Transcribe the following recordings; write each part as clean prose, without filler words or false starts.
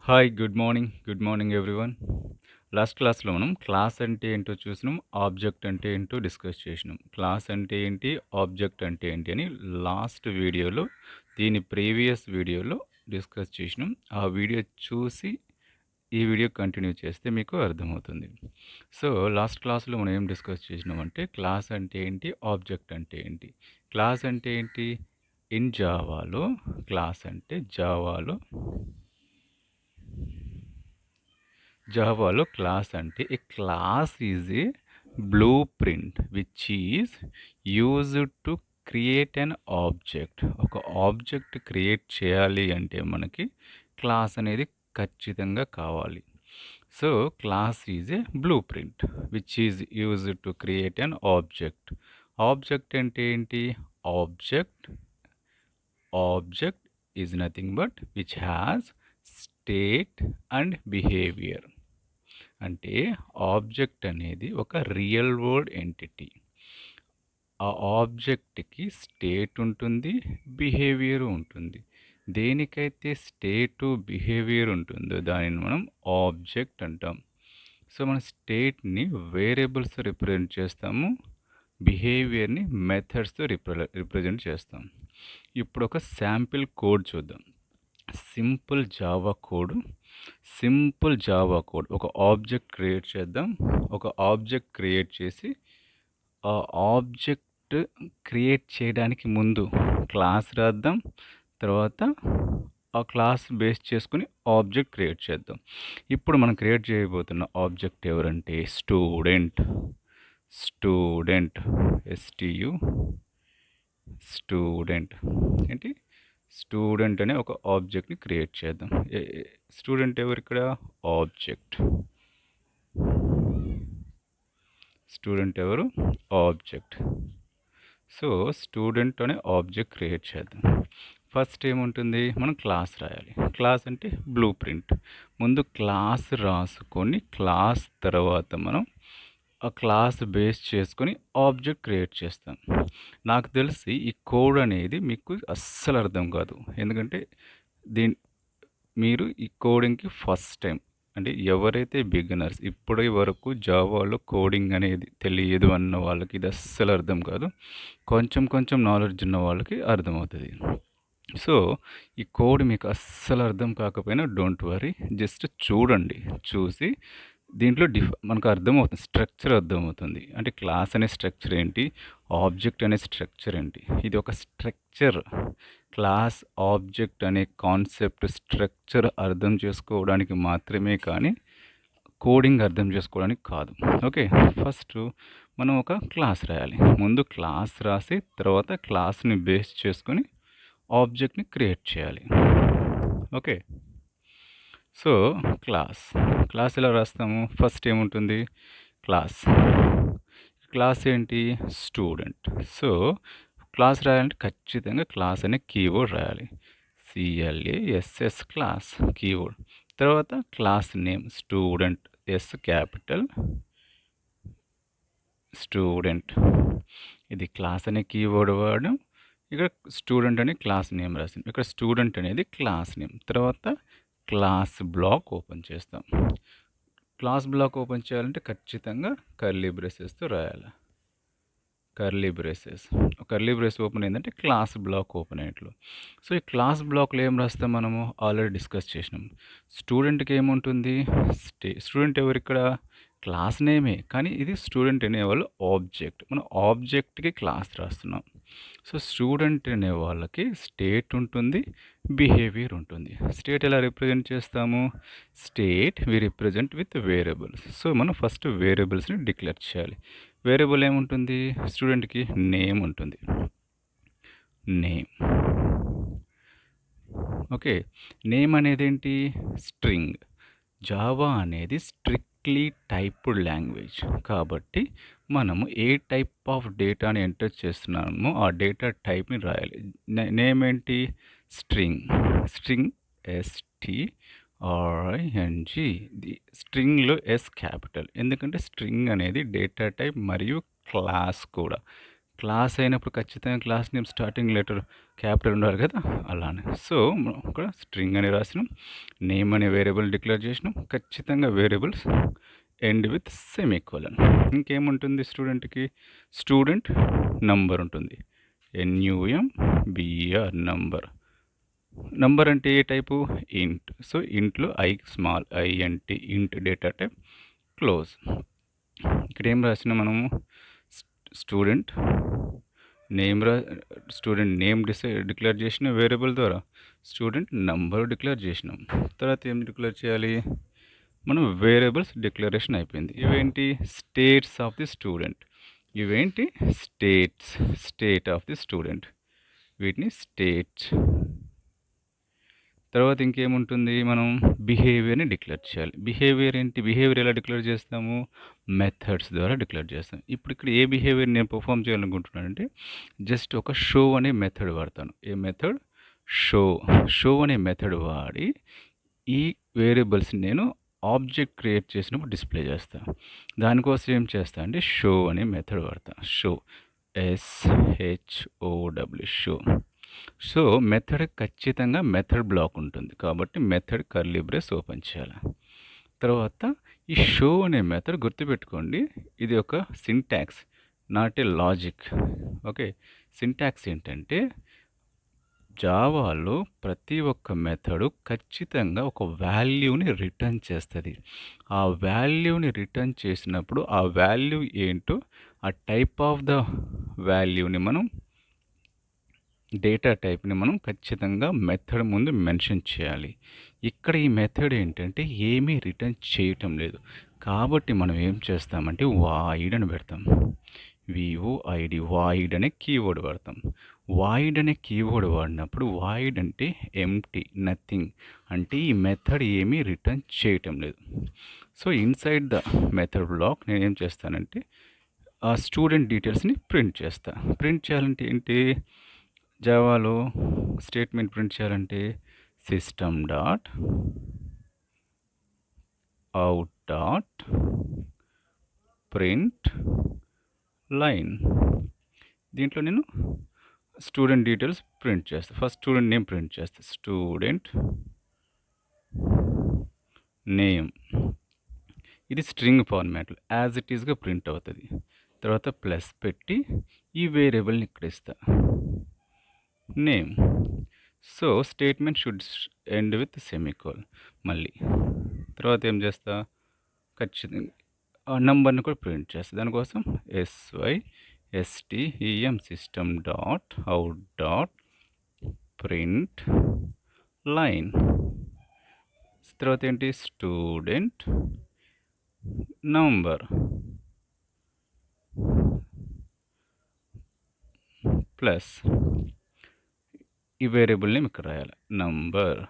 Hi good morning everyone. Last క్లాస్లో మనం class అంటే ఏంటో చూసినాం, ఆబ్జెక్ట్ అంటే ఏంటో డిస్కస్ చేసినాం. క్లాస్ అంటే ఏంటి, ఆబ్జెక్ట్ అంటే ఏంటి అని లాస్ట్ వీడియోలో, దీని ప్రీవియస్ వీడియోలో డిస్కస్ చేసినాం. ఆ వీడియో చూసి ఈ వీడియో కంటిన్యూ చేస్తే మీకు అర్థమవుతుంది. సో లాస్ట్ క్లాస్లో మనం ఏం డిస్కస్ చేసినామంటే క్లాస్ అంటే ఏంటి, ఆబ్జెక్ట్ అంటే ఏంటి. క్లాస్ అంటే ఏంటి, ఇన్ జావాలో క్లాస్ అంటే జావాలో క్లాస్ అంటే a class is a blueprint which is used to create an object. ఒక ఆబ్జెక్ట్ క్రియేట్ చేయాలి అంటే మనకి క్లాస్ అనేది ఖచ్చితంగా కావాలి. So class is a blueprint which is used to create an object. Object అంటే ఏంటి, object object is nothing but which has state and behaviour. అంటే ఆబ్జెక్ట్ అనేది ఒక రియల్ వరల్డ్ ఎంటిటీ. ఆ ఆబ్జెక్ట్కి స్టేట్ ఉంటుంది, బిహేవియర్ ఉంటుంది. దేనికైతే స్టేటు బిహేవియర్ ఉంటుందో దానిని మనం ఆబ్జెక్ట్ అంటాం. సో మన స్టేట్ని వేరియబుల్స్ రిప్రజెంట్ చేస్తాము, బిహేవియర్ని మెథడ్స్తో రిప్రజెంట్ చేస్తాం. ఇప్పుడు ఒక శాంపిల్ కోడ్ చూద్దాం. సింపుల్ జావా కోడ్ ఒక ఆబ్జెక్ట్ క్రియేట్ చేద్దాం. ఒక ఆబ్జెక్ట్ క్రియేట్ చేసి ఆ ఆబ్జెక్ట్ క్రియేట్ చేయడానికి ముందు క్లాస్ రాద్దాం. తర్వాత ఆ క్లాస్ బేస్ చేసుకుని ఆబ్జెక్ట్ క్రియేట్ చేద్దాం. ఇప్పుడు మనం క్రియేట్ చేయబోతున్న ఆబ్జెక్ట్ ఎవరంటే స్టూడెంట్. ఎస్టియు స్టూడెంట్ ఏంటి, స్టూడెంట్ అనే ఒక ఆబ్జెక్ట్ని క్రియేట్ చేద్దాం. స్టూడెంట్ ఎవరు ఇక్కడ, ఆబ్జెక్ట్. స్టూడెంట్ ఎవరు, ఆబ్జెక్ట్. సో స్టూడెంట్ అనే ఆబ్జెక్ట్ క్రియేట్ చేద్దాం. ఫస్ట్ ఏముంటుంది, మనం క్లాస్ రాయాలి. క్లాస్ అంటే బ్లూ ప్రింట్. ముందు క్లాస్ రాసుకొని క్లాస్ తర్వాత మనం ఆ క్లాస్ బేస్ చేసుకొని ఆబ్జెక్ట్ క్రియేట్ చేస్తాం. నాకు తెలిసి ఈ కోడ్ అనేది మీకు అస్సలు అర్థం కాదు. ఎందుకంటే మీరు ఈ కోడింగ్కి ఫస్ట్ టైం, అంటే ఎవరైతే బిగినర్స్ ఇప్పటి వరకు జావాలో కోడింగ్ అనేది తెలియదు అన్న వాళ్ళకి ఇది అస్సలు అర్థం కాదు. కొంచెం నాలెడ్జ్ ఉన్న వాళ్ళకి అర్థమవుతుంది. సో ఈ కోడ్ మీకు అస్సలు అర్థం కాకపోయినా డోంట్ వరీ, జస్ట్ చూడండి. చూసి దీంట్లో మనకు అర్థమవుతుంది, స్ట్రక్చర్ అర్థమవుతుంది. అంటే క్లాస్ అనే స్ట్రక్చర్ ఏంటి, ఆబ్జెక్ట్ అనే స్ట్రక్చర్ ఏంటి. ఇది ఒక స్ట్రక్చర్. క్లాస్ ఆబ్జెక్ట్ అనే కాన్సెప్ట్ స్ట్రక్చర్ అర్థం చేసుకోవడానికి మాత్రమే, కానీ కోడింగ్ అర్థం చేసుకోవడానికి కాదు. ఓకే, ఫస్ట్ మనం ఒక క్లాస్ రాయాలి. ముందు క్లాస్ రాసి తర్వాత క్లాస్ని బేస్ చేసుకొని ఆబ్జెక్ట్ని క్రియేట్ చేయాలి. ఓకే, సో క్లాస్ ఎలా రాస్తాము, ఫస్ట్ ఏముంటుంది, క్లాస్ ఏంటి, స్టూడెంట్. సో క్లాస్ రాయాలంటే ఖచ్చితంగా క్లాస్ అనే కీవర్డ్ రాయాలి. CLASS class keyword. తర్వాత class name student, S capital, student. ఇది క్లాస్ అనే కీవర్డ్ వాడు. ఇక్కడ స్టూడెంట్ అనే క్లాస్ నేమ్ రాసింది. ఇక్కడ స్టూడెంట్ అనేది క్లాస్ నేమ్. తర్వాత క్లాస్ బ్లాక్ ఓపెన్ చేస్తాం. క్లాస్ బ్లాక్ ఓపెన్ చేయాలంటే ఖచ్చితంగా కర్లీ బ్రేసెస్తో రాయాలి. కర్లీ బ్రేస్ ఓపెన్ అయిందంటే క్లాస్ బ్లాక్ ఓపెన్ అయ్యేట్లు. సో ఈ క్లాస్ బ్లాక్లో ఏం రాస్తాం, మనము ఆల్రెడీ డిస్కస్ చేసినాం. స్టూడెంట్కి ఏముంటుంది, స్టూడెంట్ ఎవరు ఇక్కడ, క్లాస్ నేమే, కానీ ఇది స్టూడెంట్ అనేవాళ్ళు ఆబ్జెక్ట్. మనం ఆబ్జెక్ట్కి క్లాస్ రాస్తున్నాం. సో స్టూడెంట్ అనే వాళ్ళకి స్టేట్ ఉంటుంది, బిహేవియర్ ఉంటుంది. స్టేట్ ఎలా రిప్రజెంట్ చేస్తాము, state we represent with variables. So మనం ఫస్ట్ వేరియబుల్స్ని డిక్లేర్ చేయాలి. వేరియబుల్ ఏముంటుంది, స్టూడెంట్కి నేమ్ ఉంటుంది, నేమ్. ఓకే, నేమ్ అనేది ఏంటి, స్ట్రింగ్. జావా అనేది స్ట్రిక్ట్లీ టైప్డ్ లాంగ్వేజ్ కాబట్టి మనము ఏ టైప్ ఆఫ్ డేటాని ఎంటర్ చేస్తున్నామో ఆ డేటా టైప్ని రాయాలి. నేమ్ ఏంటి, స్ట్రింగ్. STRING. స్ట్రింగ్లో S క్యాపిటల్, ఎందుకంటే స్ట్రింగ్ అనేది డేటా టైప్ మరియు క్లాస్ కూడా. క్లాస్ అయినప్పుడు ఖచ్చితంగా class name starting letter capital ఉండాలి కదా, అలానే. సో మనం ఇక్కడ స్ట్రింగ్ అని రాసినాం, నేమ్ అనే వేరియబుల్ డిక్లేర్ చేసినాం, ఖచ్చితంగా వేరియబుల్స్ ఎండ్ విత్ సెమీకోలన్. ఇంకేముంటుంది స్టూడెంట్కి? స్టూడెంట్ నంబర్ ఉంటుంది, NUMBER నంబర్. నంబర్ అంటే ఏ టైపు? ఇంట్. సో ఇంట్లో స్మాల్ INT, ఇంట్ డేటా టైప్ క్లోజ్. ఇక్కడ ఏం రాసిన మనము? Student name student name declare చేసిన వేరియబుల్ ద్వారా స్టూడెంట్ నంబర్ డిక్లేర్ చేసినాం. తర్వాత ఏం డిక్లేర్ చేయాలి? మనం వేరియబుల్స్ డిక్లరేషన్ అయిపోయింది. ఇవేంటి? States of the student. ఇవేంటి? State of the student. వీటిని స్టేట్స్. తర్వాత ఇంకేముంటుంది? మనం బిహేవియర్ని డిక్లేర్ చేయాలి. బిహేవియర్ ఏంటి? బిహేవియర్ ఎలా డిక్లేర్ చేస్తాము? మెథడ్స్ ద్వారా డిక్లేర్ చేస్తాం. ఇప్పుడు ఇక్కడ ఏ బిహేవియర్ నేను పర్ఫామ్ చేయాలనుకుంటున్నానంటే జస్ట్ ఒక షో అనే మెథడ్ వాడతాను. ఏ మెథడ్? షో అనే మెథడ్ వాడి ఈ వేరియబుల్స్ నేను ఆబ్జెక్ట్ క్రియేట్ చేసినప్పుడు డిస్ప్లే చేస్తాను. దానికోసం ఏం చేస్తా అంటే షో అనే మెథడ్ వాడతాను. Show, SHOW, show. So method ఖచ్చితంగా మెథడ్ బ్లాక్ ఉంటుంది కాబట్టి మెథడ్ కర్లీ బ్రేస్ ఓపెన్ చేయాలి. తర్వాత ఈ షో అనే మెథడ్ గుర్తుపెట్టుకోండి, ఇది ఒక syntax, not a logic. Okay, syntax ఏంటంటే జావాలో ప్రతి ఒక్క మెథడు ఖచ్చితంగా ఒక వాల్యూని రిటర్న్ చేస్తుంది. ఆ వాల్యూని రిటర్న్ చేసినప్పుడు ఆ వాల్యూ ఏంటో ఆ టైప్ ఆఫ్ ద వాల్యూని మనం డేటా టైప్ని మనం ఖచ్చితంగా మెథడ్ ముందు మెన్షన్ చేయాలి. ఇక్కడ ఈ మెథడ్ ఏంటంటే ఏమీ రిటర్న్ చేయటం లేదు కాబట్టి మనం ఏం చేస్తామంటే వాయిడ్ అని పెడతాం. VOID, వాయిడ్ అనే కీవర్డ్ వాడతాం. వాయిడ్ అనే కీవర్డ్ వాడినప్పుడు వాయిడ్ అంటే ఎంటీ, నథింగ్, అంటే ఈ మెథడ్ ఏమీ రిటర్న్ చేయటం లేదు. So inside the method block నేను ఏం చేస్తానంటే ఆ స్టూడెంట్ డీటెయిల్స్ని ప్రింట్ చేస్తా. ప్రింట్ చేయాలంటే ఏంటి? జావాలో స్టేట్మెంట్ ప్రింట్ చేయాలంటే system dot out dot print line. దీంట్లో నేను స్టూడెంట్ డీటెయిల్స్ ప్రింట్ చేస్తాను. ఫస్ట్ స్టూడెంట్ నేమ్ ప్రింట్ చేస్తాను. స్టూడెంట్ నేమ్, ఇది స్ట్రింగ్ ఫార్మాట్లో యాజ్ ఇట్ ఈస్గా ప్రింట్ అవుతుంది. తర్వాత ప్లస్ పెట్టి ఈ వేరియబుల్ని ఇక్కడ ఇస్తా, name. So statement should end with semicolon. మళ్ళీ తర్వాత ఏం చేస్తా? ఖచ్చితంగా ఆ నంబర్ని కూడా ప్రింట్ చేస్తా. దానికోసం SYSTEM system dot out dot print line. తర్వాత ఏంటి? స్టూడెంట్ నంబర్ ప్లస్ ఈ వేరియబుల్ నేమ్ ఇక్కడ రాయాలి, నంబర్.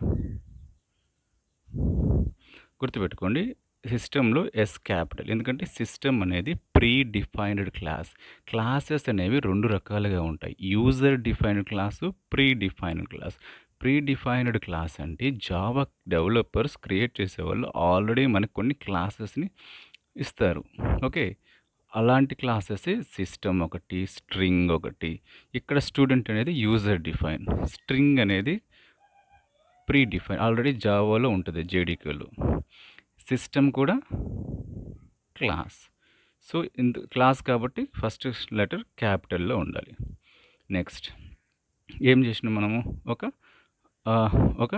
గుర్తుపెట్టుకోండి సిస్టంలో S క్యాపిటల్, ఎందుకంటే సిస్టమ్ అనేది ప్రీ డిఫైన్డ్ క్లాస్. క్లాసెస్ అనేవి రెండు రకాలుగా ఉంటాయి, user defined class, pre defined class. Pre defined class అంటే జావా డెవలపర్స్ క్రియేట్ చేసేవాళ్ళు ఆల్రెడీ మనకు కొన్ని క్లాసెస్ని ఇస్తారు. ఓకే, అలాంటి క్లాసెస్ సిస్టమ్ ఒకటి, స్ట్రింగ్ ఒకటి. ఇక్కడ స్టూడెంట్ అనేది యూజర్ డిఫైన్, స్ట్రింగ్ అనేది ప్రీ డిఫైన్ ఆల్రెడీ జావాలో ఉంటుంది JDKలో. సిస్టమ్ కూడా క్లాస్. సో క్లాస్ కాబట్టి ఫస్ట్ లెటర్ క్యాపిటల్లో ఉండాలి. నెక్స్ట్ ఏం చేసినాం మనము? ఒక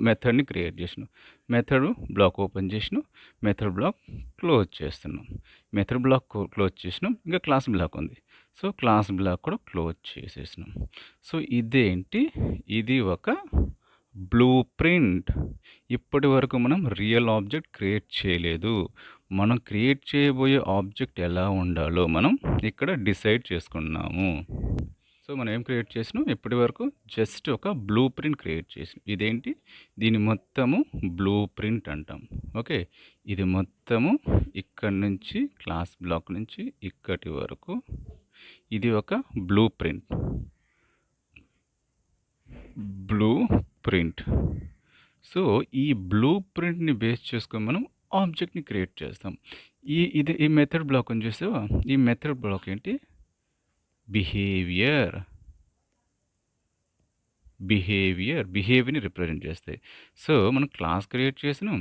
మెథడ్ని క్రియేట్ చేసినాం. మెథడ్ బ్లాక్ ఓపెన్ చేసినాం, మెథడ్ బ్లాక్ క్లోజ్ చేస్తున్నాం. మెథడ్ బ్లాక్ క్లోజ్ చేసినాం, ఇంకా క్లాస్ బ్లాక్ ఉంది. సో క్లాస్ బ్లాక్ కూడా క్లోజ్ చేసేసినాం. సో ఇదేంటి? ఇది ఒక బ్లూ ప్రింట్. ఇప్పటి వరకు మనం రియల్ ఆబ్జెక్ట్ క్రియేట్ చేయలేదు. మనం క్రియేట్ చేయబోయే ఆబ్జెక్ట్ ఎలా ఉండాలో మనం ఇక్కడ డిసైడ్ చేసుకున్నాము. సో మనం ఏం క్రియేట్ చేసినాం? ఇప్పటి వరకు జస్ట్ ఒక బ్లూ ప్రింట్ క్రియేట్ చేసినాం. ఇదేంటి? దీని మొత్తము బ్లూ ప్రింట్ అంటాం. ఓకే, ఇది మొత్తము ఇక్కడి నుంచి క్లాస్ బ్లాక్ నుంచి ఇక్కడి వరకు ఇది ఒక బ్లూ ప్రింట్. సో ఈ బ్లూ ప్రింట్ని బేస్ చేసుకొని మనం ఆబ్జెక్ట్ని క్రియేట్ చేస్తాం. ఈ మెథడ్ బ్లాక్ అని చూసావా? ఈ మెథడ్ బ్లాక్ ఏంటి? బిహేవియర్ బిహేవియర్ని రిప్రజెంట్ చేస్తాయి. సో మనం క్లాస్ క్రియేట్ చేసినాం.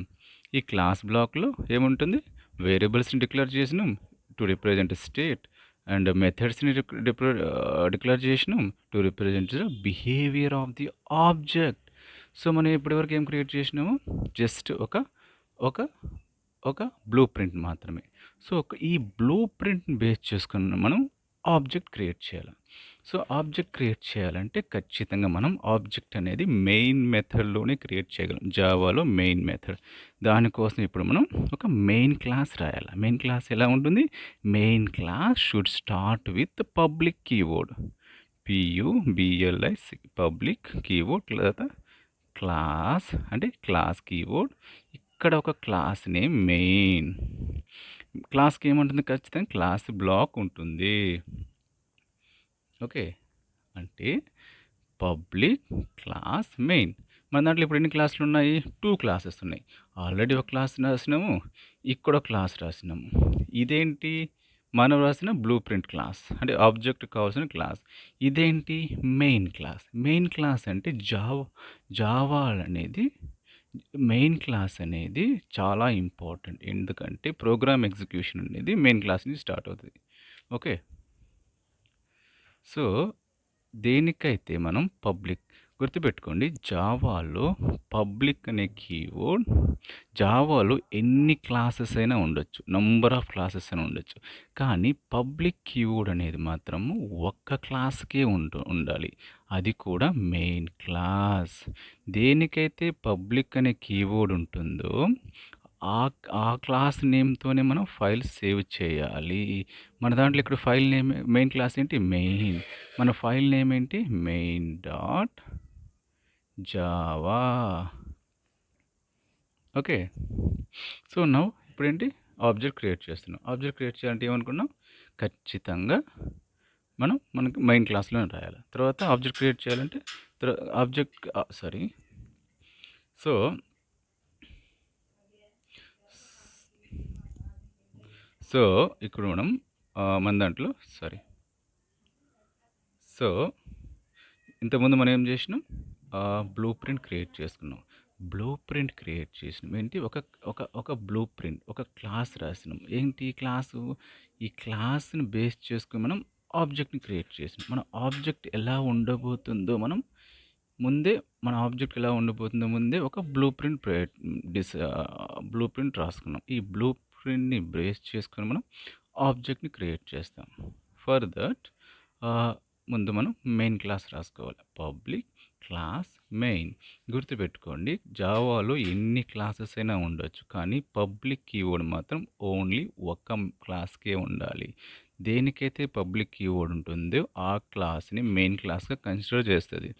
ఈ క్లాస్ బ్లాక్లో ఏముంటుంది, వేరియబుల్స్ని డిక్లేర్ చేసినాం టు రిప్రజెంట్ స్టేట్, అండ్ మెథడ్స్ని డిక్లేర్ చేసినాం to represent the behaviour of the object. So మనం ఇప్పటివరకు ఏం క్రియేట్ చేసినాము, జస్ట్ ఒక ఒక ఒక బ్లూ ప్రింట్ మాత్రమే. సో ఈ బ్లూ ప్రింట్ని బేస్ చేసుకుని మనం ఆబ్జెక్ట్ క్రియేట్ చేయాలి. సో ఆబ్జెక్ట్ క్రియేట్ చేయాలంటే ఖచ్చితంగా మనం ఆబ్జెక్ట్ అనేది మెయిన్ మెథడ్లోనే క్రియేట్ చేయగలం, జావాలో మెయిన్ మెథడ్. దానికోసం ఇప్పుడు మనం ఒక మెయిన్ క్లాస్ రాయాలి. మెయిన్ క్లాస్ ఎలా ఉంటుంది, main class should start with public keyword, PUBLIC public keyword, లేదా క్లాస్ అంటే క్లాస్ కీవర్డ్. ఇక్కడ ఒక క్లాస్ నేమ్ మెయిన్. క్లాస్కి ఏముంటుంది, ఖచ్చితంగా క్లాస్ బ్లాక్ ఉంటుంది. ఓకే, అంటే పబ్లిక్ క్లాస్ మెయిన్. మన దాంట్లో ఇప్పుడు ఎన్ని క్లాసులు ఉన్నాయి, 2 క్లాసెస్ ఉన్నాయి. ఆల్రెడీ ఒక క్లాస్ రాసినాము, ఇక్కడ ఒక క్లాస్ రాసినాము. ఇదేంటి, మనం రాసిన బ్లూ ప్రింట్ క్లాస్ అంటే ఆబ్జెక్ట్ కావాల్సిన క్లాస్. ఇదేంటి, మెయిన్ క్లాస్. మెయిన్ క్లాస్ అంటే జావా అనేది మెయిన్ క్లాస్ అనేది చాలా ఇంపార్టెంట్. ఎందుకంటే ప్రోగ్రామ్ ఎగ్జిక్యూషన్ అనేది మెయిన్ క్లాస్ నుంచి స్టార్ట్ అవుతుంది. ఓకే, సో దేనికైతే మనం పబ్లిక్, గుర్తుపెట్టుకోండి, జావాలో పబ్లిక్ అనే కీవర్డ్, జావాలో ఎన్ని క్లాసెస్ అయినా ఉండొచ్చు, నంబర్ ఆఫ్ క్లాసెస్ అయినా ఉండొచ్చు, కానీ పబ్లిక్ కీవర్డ్ అనేది మాత్రము ఒక్క క్లాస్కే ఉండాలి, అది కూడా మెయిన్ క్లాస్. దేనికైతే పబ్లిక్ అనే కీవర్డ్ ఉంటుందో ఆ క్లాస్ నేమ్తోనే మనం ఫైల్ సేవ్ చేయాలి. మన దాంట్లో ఇక్కడ ఫైల్ నేమ్, మెయిన్ క్లాస్ ఏంటి, మెయిన్. మన ఫైల్ నేమ్ ఏంటి, main dot Java. Okay, so now ఇప్పుడేంటి, ఆబ్జెక్ట్ క్రియేట్ చేస్తున్నాం. ఆబ్జెక్ట్ క్రియేట్ చేయాలంటే ఏమనుకున్నాం, ఖచ్చితంగా మనకి మెయిన్ క్లాస్లోనే రాయాలి. తర్వాత ఆబ్జెక్ట్ క్రియేట్ చేయాలంటే ఆబ్జెక్ట్ సో ఇప్పుడు మనం మన దాంట్లో సో ఇంతకుముందు మనం ఏం చేసినాం, బ్లూ ప్రింట్ క్రియేట్ చేసుకున్నాం. బ్లూ ప్రింట్ క్రియేట్ చేసినాం ఏంటి, ఒక బ్లూ ప్రింట్, ఒక క్లాస్ రాసినాం. ఏంటి క్లాసు, ఈ క్లాస్ని బేస్ చేసుకుని మనం ఆబ్జెక్ట్ని క్రియేట్ చేసినాం. మన ఆబ్జెక్ట్ ఎలా ఉండబోతుందో మనం ముందే, మన ఆబ్జెక్ట్ ఎలా ఉండబోతుందో ముందే ఒక బ్లూ ప్రింట్ రాసుకున్నాం. ఈ బ్లూ ప్రింట్ని బేస్ చేసుకొని మనం ఆబ్జెక్ట్ని క్రియేట్ చేస్తాం. ఫర్ దట్ ముందు మనం మెయిన్ క్లాస్ రాసుకోవాలి, పబ్లిక్ క్లాస్ మెయిన్. గుర్తుపెట్టుకోండి, జావాలో ఎన్ని క్లాసెస్ అయినా ఉండొచ్చు, కానీ పబ్లిక్ కీవర్డ్ మాత్రం ఓన్లీ ఒక క్లాస్కే ఉండాలి. దేనికైతే పబ్లిక్ కీవర్డ్ ఉంటుందో ఆ క్లాస్ని మెయిన్ క్లాస్గా కన్సిడర్ చేస్తుంది.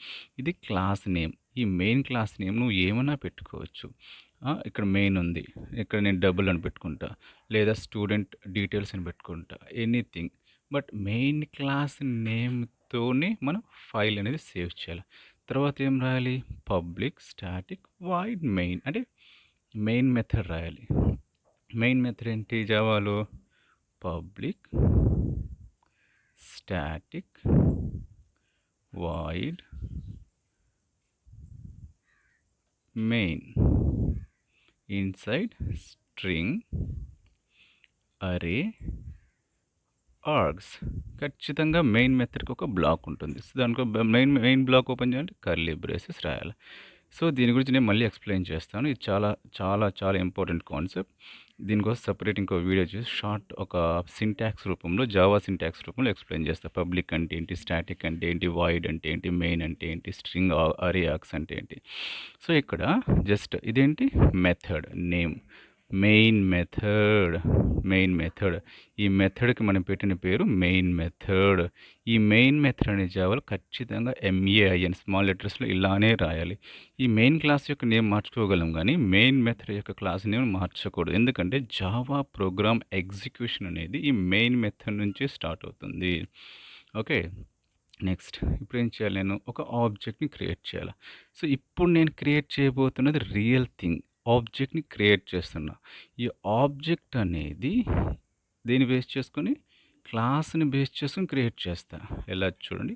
ఇది క్లాస్ నేమ్. ఈ మెయిన్ క్లాస్ నేమ్ నువ్వు ఏమైనా పెట్టుకోవచ్చు. ఇక్కడ మెయిన్ ఉంది, ఇక్కడ నేను డబుల్ అని పెట్టుకుంటా, లేదా స్టూడెంట్ డీటెయిల్స్ అని పెట్టుకుంటా, ఎనీథింగ్. బట్ మెయిన్ క్లాస్ నేమ్తోనే మనం ఫైల్ అనేది సేవ్ చేయాలి. తర్వాత ఏం రాయాలి, పబ్లిక్ స్టాటిక్ వాయిడ్ మెయిన్, అంటే మెయిన్ మెథడ్ రాయాలి. మెయిన్ మెథడ్ ఏంటి జావాలో, public static void main inside string array args. ఖచ్చితంగా మెయిన్ మెథడ్కి ఒక బ్లాక్ ఉంటుంది. సో దానికి మెయిన్ బ్లాక్ ఓపెన్ చేయాలంటే కర్లీ బ్రేసెస్ రాయాలి. సో దీని గురించి నేను మళ్ళీ ఎక్స్ప్లెయిన్ చేస్తాను. ఇది చాలా చాలా చాలా ఇంపార్టెంట్ కాన్సెప్ట్. దీనికోసం సపరేట్ ఇంకో వీడియో చేసి షార్ట్ ఒక సింటాక్స్ రూపంలో, జావా సింటాక్స్ రూపంలో ఎక్స్ప్లెయిన్ చేస్తాను. పబ్లిక్ అంటే ఏంటి, స్టాటిక్ అంటే ఏంటి, వాయిడ్ అంటే ఏంటి, మెయిన్ అంటే ఏంటి, స్ట్రింగ్ అరే ఆర్గ్స్ అంటే ఏంటి. సో ఇక్కడ జస్ట్ ఇదేంటి, మెథడ్ నేమ్, మెయిన్ మెథడ్. ఈ మెథడ్కి మనం పెట్టిన పేరు మెయిన్ మెథడ్. ఈ మెయిన్ మెథడ్ అనే జావాలో ఖచ్చితంగా MEIN స్మాల్ లెటర్స్లో ఇలానే రాయాలి. ఈ మెయిన్ క్లాస్ యొక్క నేమ్ మార్చుకోగలం, కానీ మెయిన్ మెథడ్ యొక్క క్లాస్ నేమ్ మార్చకూడదు. ఎందుకంటే జావా ప్రోగ్రామ్ ఎగ్జిక్యూషన్ అనేది ఈ మెయిన్ మెథడ్ నుంచి స్టార్ట్ అవుతుంది. ఓకే, నెక్స్ట్ ఇప్పుడు ఏం చేయాలి, నేను ఒక ఆబ్జెక్ట్ని క్రియేట్ చేయాలి. సో ఇప్పుడు నేను క్రియేట్ చేయబోతున్నది రియల్ థింగ్, ఆబ్జెక్ట్ని క్రియేట్ చేస్తున్నా. ఈ ఆబ్జెక్ట్ అనేది దేన్ని బేస్ చేసుకొని, క్లాస్‌ని బేస్ చేసుకొని క్రియేట్ చేస్తా. ఎలా చూడండి.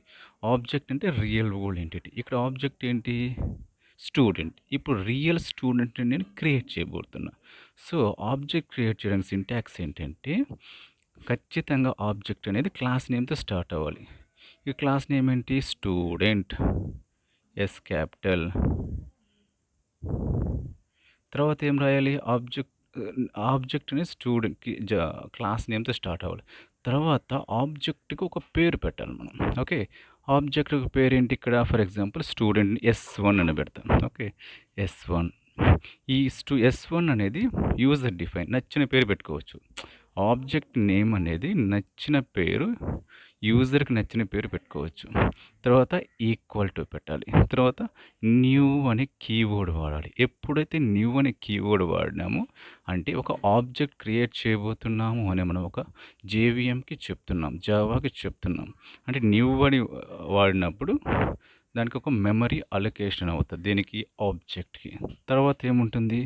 ఆబ్జెక్ట్ అంటే రియల్ వరల్డ్ ఎంటిటీ. ఇక్కడ ఆబ్జెక్ట్ ఏంటి? స్టూడెంట్. ఇప్పుడు రియల్ స్టూడెంట్‌ని నేను క్రియేట్ చేయబోతున్నా. సో, ఆబ్జెక్ట్ క్రియేట్ చేయడానికి సింటాక్స్ ఏంటంటే, ఖచ్చితంగా ఆబ్జెక్ట్ అనేది క్లాస్ నేమ్‌తో స్టార్ట్ అవ్వాలి. ఈ క్లాస్ నేమ్ ఏంటి? స్టూడెంట్. S capital. తర్వాత ఏం రాయాలి? ఆబ్జెక్ట్ అనేది స్టూడెంట్‌కి క్లాస్ నేమ్‌తో స్టార్ట్ అవ్వాలి. తర్వాత ఆబ్జెక్ట్‌కి ఒక పేరు పెట్టాలి మనం. ఓకే. ఆబ్జెక్ట్‌కి పేరేంటి ఇక్కడ? ఫర్ ఎగ్జాంపుల్ స్టూడెంట్ ఎస్1 అని పెడతాం. ఓకే. ఎస్1. ఈ ఎస్1 అనేది యూజర్ డిఫైన్. నచ్చిన పేరు పెట్టుకోవచ్చు. ఆబ్జెక్ట్ నేమ్ అనేది నచ్చిన పేరు, యూజర్‌కి నచ్చిన పేరు పెట్టుకోవచ్చు. తర్వాత ఈక్వల్ టు పెట్టాలి. తర్వాత న్యూ అనే కీవర్డ్ వాడాలి. ఎప్పుడైతే న్యూ అనే కీవర్డ్ వాడినామో అంటే ఒక ఆబ్జెక్ట్ క్రియేట్ చేయబోతున్నాము అని మనం ఒక జేవీఎంకి చెప్తున్నాం, జావాకి చెప్తున్నాం. అంటే న్యూ అని వాడినప్పుడు దానికి ఒక మెమరీ అలొకేషన్ అవుతుంది. దీనికి ఆబ్జెక్ట్‌కి. తర్వాత ఏముంటుంది?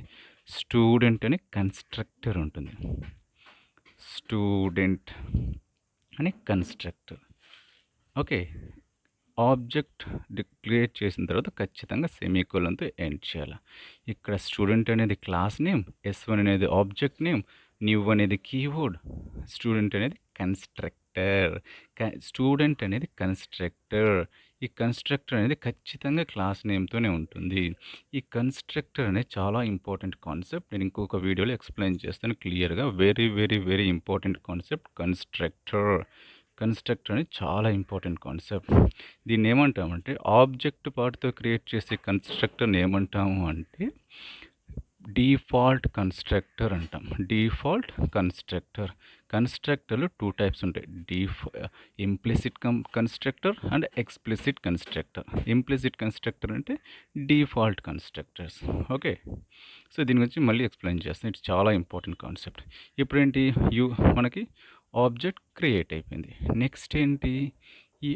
స్టూడెంట్ అనే కన్స్ట్రక్టర్ ఉంటుంది. స్టూడెంట్ అని కన్స్ట్రక్టర్. ఓకే. ఆబ్జెక్ట్ క్రియేట్ చేసిన తర్వాత ఖచ్చితంగా సెమీకోలన్‌తో ఎండ్ చేయాలి. ఇక్కడ స్టూడెంట్ అనేది క్లాస్ నేమ్, ఎస్1 అనేది ఆబ్జెక్ట్ నేమ్, న్యూ అనేది కీవర్డ్, స్టూడెంట్ అనేది కన్స్ట్రక్టర్. స్టూడెంట్ అనేది కన్స్ట్రక్టర్. ఈ కన్స్ట్రక్టర్ అనేది ఖచ్చితంగా క్లాస్ నేమ్‌తోనే ఉంటుంది. ఈ కన్స్ట్రక్టర్ అనేది చాలా ఇంపార్టెంట్ కాన్సెప్ట్. నేను ఇంకొక వీడియోలో ఎక్స్‌ప్లెయిన్ చేస్తాను క్లియర్‌గా. Very, very, very important concept constructor. Constructor అనేది చాలా ఇంపార్టెంట్ కాన్సెప్ట్. దీన్ని ఏమంటామంటే ఆబ్జెక్ట్ పార్ట్‌తో క్రియేట్ చేసే కన్స్ట్రక్టర్‌ని ఏమంటాము అంటే డిఫాల్ట్ కన్స్ట్రక్టర్ అంటాం. Default constructor. కన్స్ట్రక్టర్‌లో 2 టైప్స్ ఉంటాయి. Implicit constructor and explicit constructor. Implicit constructor అంటే డిఫాల్ట్ కన్స్ట్రక్టర్స్. ఓకే. సో, దీని గురించి మళ్ళీ ఎక్స్‌ప్లెయిన్ చేస్తాను. ఇది చాలా ఇంపార్టెంట్ కాన్సెప్ట్. ఇప్పుడేంటి మనకి ఆబ్జెక్ట్ క్రియేట్ అయిపోయింది. నెక్స్ట్ ఏంటి? ఈ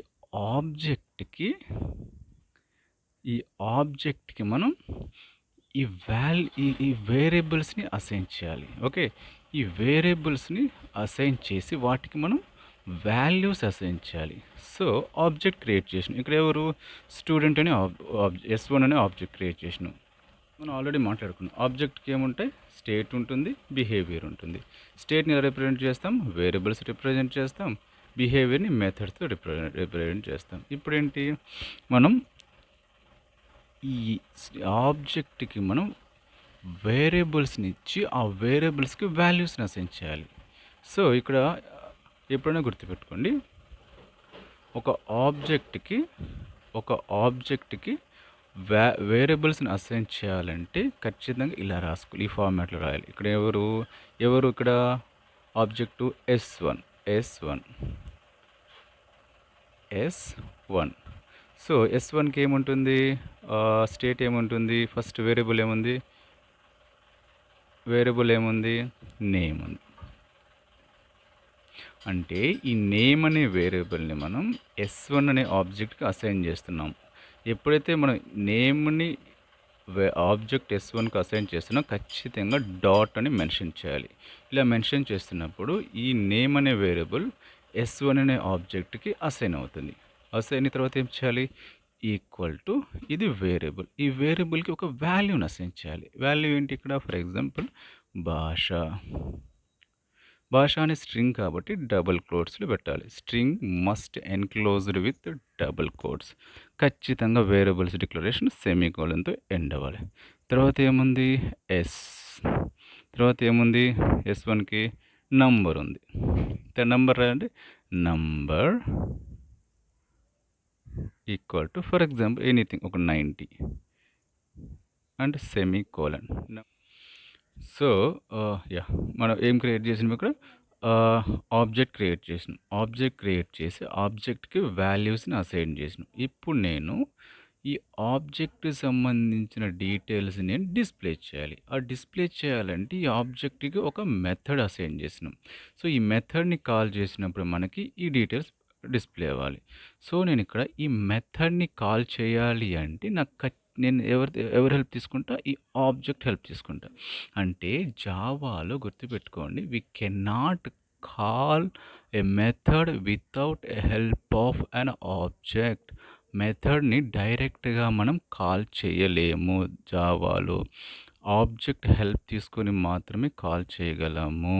ఆబ్జెక్ట్‌కి ఈ ఆబ్జెక్ట్‌కి మనం ఈ వేరియబుల్స్‌ని అసైన్ చేయాలి. ఓకే. ఈ వేరియబుల్స్‌ని అసైన్ చేసి వాటికి మనం వాల్యూస్ అసైన్ చేయాలి. సో, ఆబ్జెక్ట్ క్రియేట్ చేసినాం. ఇక్కడ ఎవరు? స్టూడెంట్ అనే ఎస్1 అనే ఆబ్జెక్ట్ క్రియేట్ చేసినాం. మనం ఆల్రెడీ మాట్లాడుకున్నాం. ఆబ్జెక్ట్‌కి ఏముంటాయి? స్టేట్ ఉంటుంది, బిహేవియర్ ఉంటుంది. స్టేట్‌ని రిప్రజెంట్ చేస్తాం, వేరియబుల్స్ రిప్రజెంట్ చేస్తాం, బిహేవియర్‌ని మెథడ్స్‌తో రిప్రజెంట్ చేస్తాం. ఇప్పుడేంటి? మనం ఈ ఆబ్జెక్ట్‌కి మనం వేరియబుల్స్‌ని ఇచ్చి ఆ వేరియబుల్స్‌కి వాల్యూస్‌ని అసైన్ చేయాలి. సో, ఇక్కడ ఎప్పుడైనా గుర్తుపెట్టుకోండి. ఒక ఆబ్జెక్ట్‌కి ఒక ఆబ్జెక్ట్‌కి వేరియబుల్స్‌ని అసైన్ చేయాలంటే ఖచ్చితంగా ఇలా రాసుకోవాలి. ఈ ఫార్మాట్‌లో రాయాలి. ఇక్కడ ఎవరు ఇక్కడ ఆబ్జెక్టు ఎస్1. సో, ఎస్1కి ఏముంటుంది? స్టేట్ ఏముంటుంది? ఫస్ట్ వేరియబుల్ ఏముంది? నేమ్ ఉంది. అంటే ఈ నేమ్ అనే వేరియబుల్ని మనం ఎస్1 అనే ఆబ్జెక్ట్కి అసైన్ చేస్తున్నాం. ఎప్పుడైతే మనం నేమ్ని ఆబ్జెక్ట్ ఎస్1కి అసైన్ చేస్తున్నాం ఖచ్చితంగా డాట్ అని మెన్షన్ చేయాలి. ఇలా మెన్షన్ చేస్తున్నప్పుడు ఈ నేమ్ అనే వేరియబుల్ ఎస్1 అనే ఆబ్జెక్ట్కి అసైన్ అవుతుంది. అసైన్ అయిన తర్వాత ఏం చేయాలి? ఈక్వల్ టు ఇది వేరియబుల్. ఈ వేరియబుల్కి ఒక వాల్యూని అసైన్ చేయాలి. వాల్యూ ఏంటి ఇక్కడ? ఫర్ ఎగ్జాంపుల్ భాష అనే స్ట్రింగ్ కాబట్టి డబుల్ కోట్స్లో పెట్టాలి. String must enclosed with double quotes. ఖచ్చితంగా వేరియబుల్స్ డిక్లరేషన్ సెమీకోలన్తో ఎండ్ అవ్వాలి. తర్వాత ఏముంది? తర్వాత ఏముంది? ఎస్1కి నంబర్ ఉంది. నంబర్ రాయండి. Number equal to for example anything ఒక 90 అండ్ సెమీకోలన్. సో, మనం ఏం క్రియేట్ చేసినాం ఇక్కడ? ఆబ్జెక్ట్ క్రియేట్ చేసినాం. ఆబ్జెక్ట్ క్రియేట్ చేసి ఆబ్జెక్ట్‌కి వాల్యూస్‌ని అసైన్ చేసినాం. ఇప్పుడు నేను ఈ ఆబ్జెక్ట్‌కి సంబంధించిన డీటెయిల్స్‌ని నేను డిస్ప్లే చేయాలి. ఆ డిస్ప్లే చేయాలంటే ఈ ఆబ్జెక్ట్‌కి ఒక మెథడ్ అసైన్ చేసినాం. సో, ఈ మెథడ్‌ని కాల్ చేసినప్పుడు మనకి ఈ డీటెయిల్స్ డిస్ప్లే అవ్వాలి. సో, నేను ఇక్కడ ఈ మెథడ్‌ని కాల్ చేయాలి అంటే నేను ఎవరి హెల్ప్ తీసుకుంటా? ఈ ఆబ్జెక్ట్ హెల్ప్ తీసుకుంటా. అంటే జావాలో గుర్తుపెట్టుకోండి we cannot call a method without a help of an object. మెథడ్ని డైరెక్ట్గా మనం కాల్ చేయలేము జావాలో. ఆబ్జెక్ట్ హెల్ప్ తీసుకొని మాత్రమే కాల్ చేయగలము.